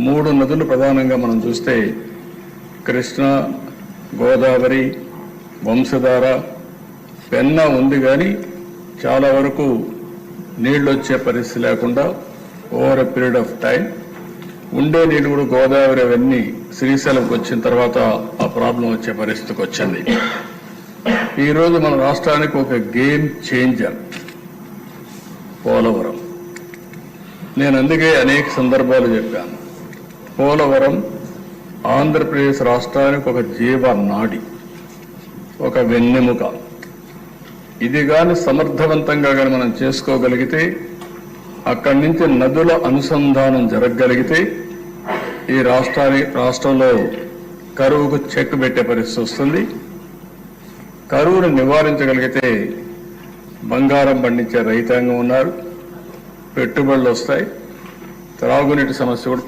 మూడు నదులు ప్రధానంగా మనం చూస్తే కృష్ణ, గోదావరి, వంశధార, పెన్నా ఉంది. కానీ చాలా వరకు నీళ్ళు వచ్చే పరిస్థితి లేకుండా over a period of time ఉండే నీళ్ళు కూడా గోదావరి అవన్నీ శ్రీశైలంకి వచ్చిన తర్వాత ఆ ప్రాబ్లం వచ్చే పరిస్థితికి వచ్చింది. ఈరోజు మన రాష్ట్రానికి ఒక గేమ్ చేంజర్ పోలవరం. నేను అందుకే అనేక సందర్భాలు చెప్పాను, పోలవరం ఆంధ్రప్రదేశ్ రాష్ట్రానికి ఒక జీవనాడి, ఒక వెన్నెముక. ఇది కానీ సమర్థవంతంగా కానీ మనం చేసుకోగలిగితే, అక్కడి నుంచి నదుల అనుసంధానం జరగగలిగితే ఈ రాష్ట్రంలో కరువుకు చెక్ పెట్టే పరిస్థితి వస్తుంది. కరువును నివారించగలిగితే బంగారం పండించే రైతాంగం ఉన్నారు, పెట్టుబడులు వస్తాయి, త్రాగునీటి సమస్య కూడా